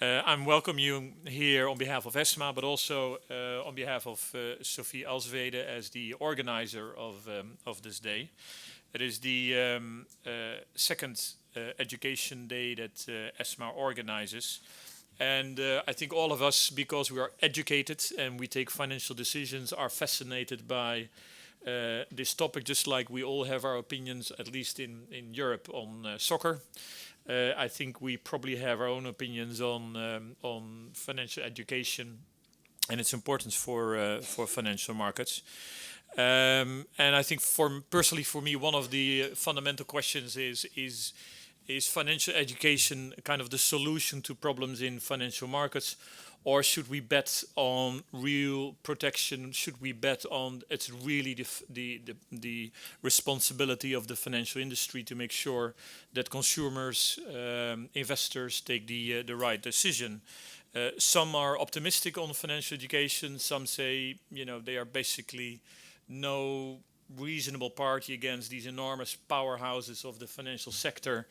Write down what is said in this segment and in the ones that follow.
I'm welcome you here on behalf of ESMA, but also on behalf of Sophie Alswede as the organizer of this day. It is the second education day that ESMA organizes. And I think all of us, because we are educated and we take financial decisions, are fascinated by this topic, just like we all have our opinions, at least in Europe, on soccer. I think we probably have our own opinions on financial education and its importance for financial markets. And I think personally for me, one of the fundamental questions is financial education kind of the solution to problems in financial markets, or should we bet on real protection? Should we bet on it's really the responsibility of the financial industry to make sure that consumers, investors take the right decision? Some are optimistic on financial education. Some say, they are basically no reasonable party against these enormous powerhouses of the financial sector,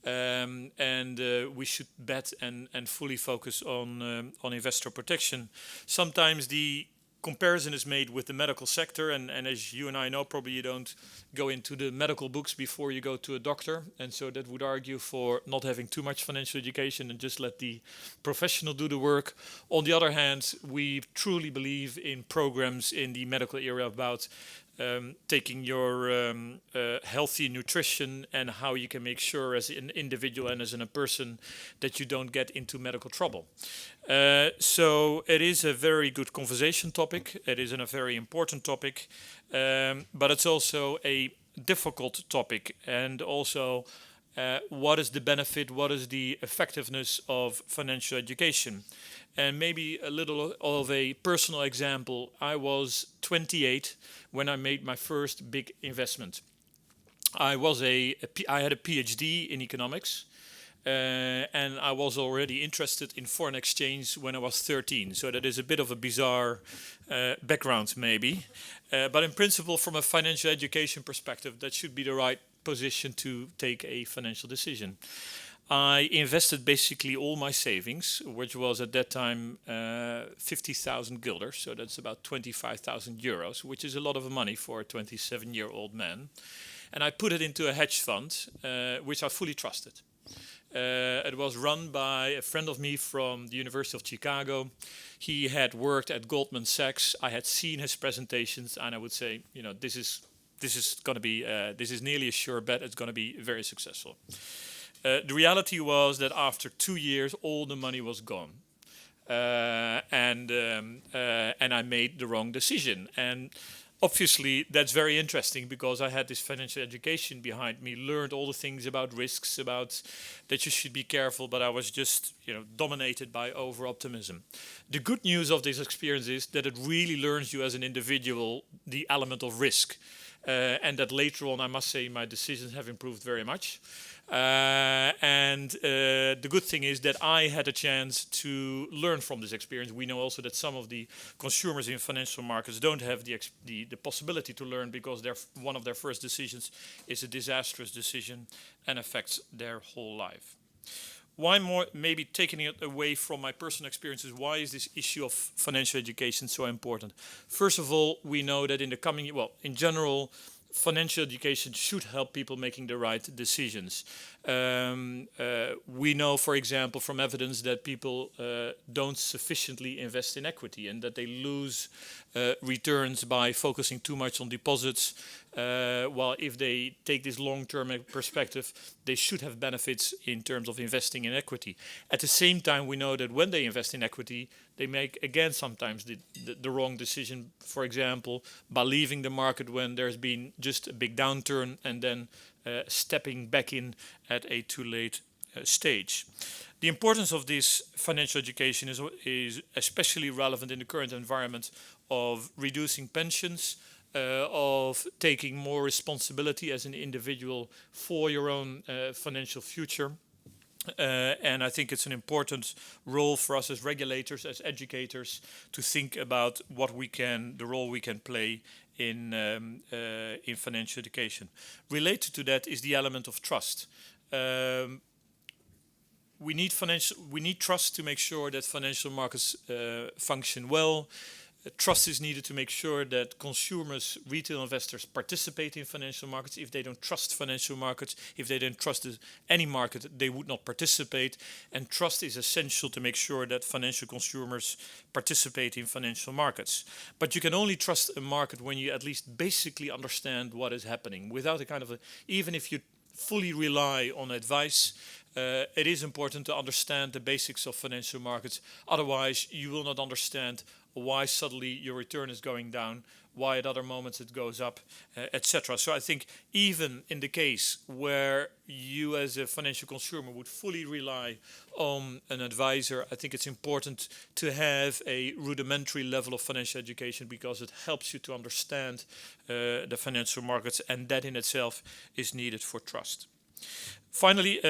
and we should bet and fully focus on investor protection. Sometimes the comparison is made with the medical sector, and as you and I know, probably you don't go into the medical books before you go to a doctor, and so that would argue for not having too much financial education and just let the professional do the work. On the other hand, we truly believe in programs in the medical area about taking your healthy nutrition and how you can make sure as an individual and as a person that you don't get into medical trouble. So it is a very good conversation topic. It is a very important topic, but it's also a difficult topic. And also, what is the benefit? What is the effectiveness of financial education? And maybe a little of a personal example. I was 28 when I made my first big investment. I had a PhD in economics, and I was already interested in foreign exchange when I was 13. So that is a bit of a bizarre background, maybe. But in principle, from a financial education perspective, that should be the right position to take a financial decision. I invested basically all my savings, which was at that time 50,000 guilders, so that's about 25,000 euros, which is a lot of money for a 27-year-old man. And I put it into a hedge fund, which I fully trusted. It was run by a friend of me from the University of Chicago. He had worked at Goldman Sachs. I had seen his presentations, and I would say, this is nearly a sure bet. It's going to be very successful. The reality was that after 2 years, all the money was gone, and I made the wrong decision. And obviously, that's very interesting because I had this financial education behind me, learned all the things about risks, about that you should be careful, but I was just, dominated by over-optimism. The good news of this experience is that it really learns you as an individual the element of risk, and that later on, I must say, my decisions have improved very much. And the good thing is that I had a chance to learn from this experience. We know also that some of the consumers in financial markets don't have the possibility to learn because one of their first decisions is a disastrous decision and affects their whole life. Why more, maybe taking it away from my personal experiences, why is this issue of financial education so important? First of all, we know that in general, financial education should help people making the right decisions. We know, for example, from evidence that people don't sufficiently invest in equity and that they lose returns by focusing too much on deposits. While if they take this long-term perspective, they should have benefits in terms of investing in equity. At the same time, we know that when they invest in equity, they make, again, sometimes the wrong decision, for example, by leaving the market when there's been just a big downturn and then stepping back in at a too late stage. The importance of this financial education is especially relevant in the current environment of reducing pensions, of taking more responsibility as an individual for your own financial future. And I think it's an important role for us as regulators, as educators, to think about the role we can play in financial education. Related to that is the element of trust. we need trust to make sure that financial markets function well. Trust is needed to make sure that consumers, retail investors participate in financial markets. If they don't trust financial markets, if they don't trust any market, they would not participate. And trust is essential to make sure that financial consumers participate in financial markets. But you can only trust a market when you at least basically understand what is happening. Without a kind of even if you fully rely on advice, it is important to understand the basics of financial markets. Otherwise, you will not understand why suddenly your return is going down, why at other moments it goes up, etc. So I think even in the case where you as a financial consumer would fully rely on an advisor, I think it's important to have a rudimentary level of financial education because it helps you to understand the financial markets, and that in itself is needed for trust. Finally,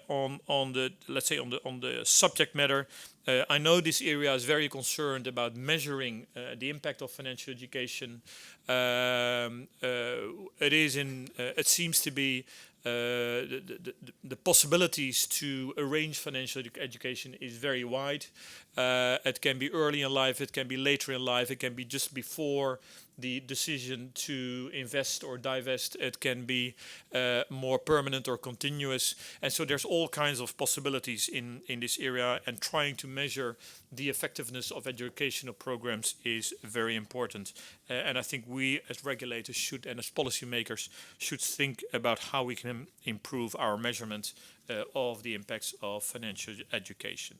on the subject matter, I know this area is very concerned about measuring the impact of financial education. It seems to be the possibilities to arrange financial education is very wide. It can be early in life, it can be later in life, it can be just before the decision to invest or divest, it can be more permanent or continuous. And so there's all kinds of possibilities in this area, and trying to measure the effectiveness of educational programs is very important. And I think we as regulators should, and as policymakers, should think about how we can improve our measurement of the impacts of financial education.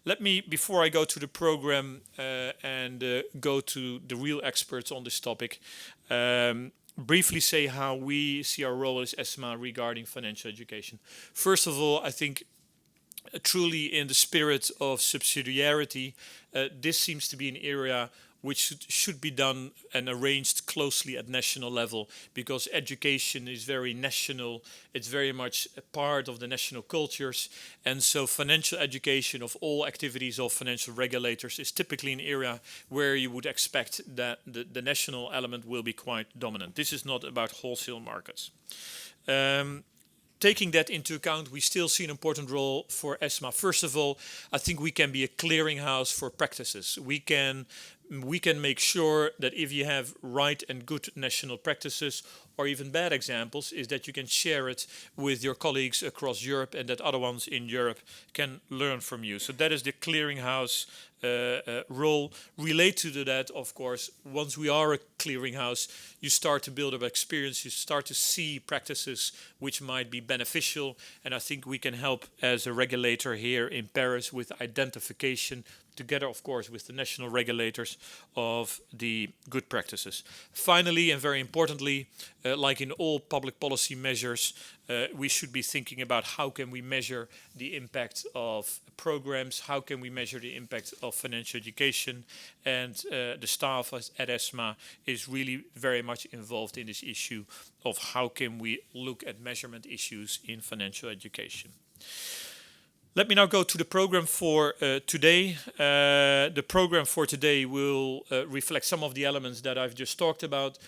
Let me, before I go to the program and go to the real experts on this topic, briefly say how we see our role as ESMA regarding financial education. First of all, I think truly in the spirit of subsidiarity, this seems to be an area which should be done and arranged closely at national level, because education is very national, it's very much a part of the national cultures, and so financial education of all activities of financial regulators is typically an area where you would expect that the national element will be quite dominant. This is not about wholesale markets. Taking that into account, we still see an important role for ESMA. First of all, I think we can be a clearinghouse for practices. We can make sure that if you have right and good national practices, or even bad examples, is that you can share it with your colleagues across Europe, and that other ones in Europe can learn from you. So that is the clearinghouse role. Related to that, of course, once we are a clearinghouse, you start to build up experience, you start to see practices which might be beneficial, and I think we can help as a regulator here in Paris with identification, together, of course, with the national regulators, of the good practices. Finally, and very importantly, like in all public policy measures, we should be thinking about how can we measure the impact of programs, how can we measure the impact of financial education, and the staff at ESMA is really very much involved in this issue of how can we look at measurement issues in financial education. Let me now go to the program for today. The program for today will reflect some of the elements that I've just talked about.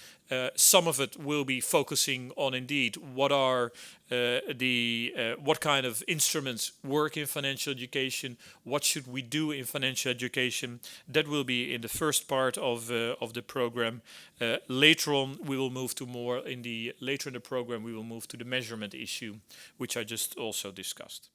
Some of it will be focusing on indeed what are what kind of instruments work in financial education, what should we do in financial education. That will be in the first part of the program. Later on, we will move to later in the program, we will move to the measurement issue, which I just also discussed.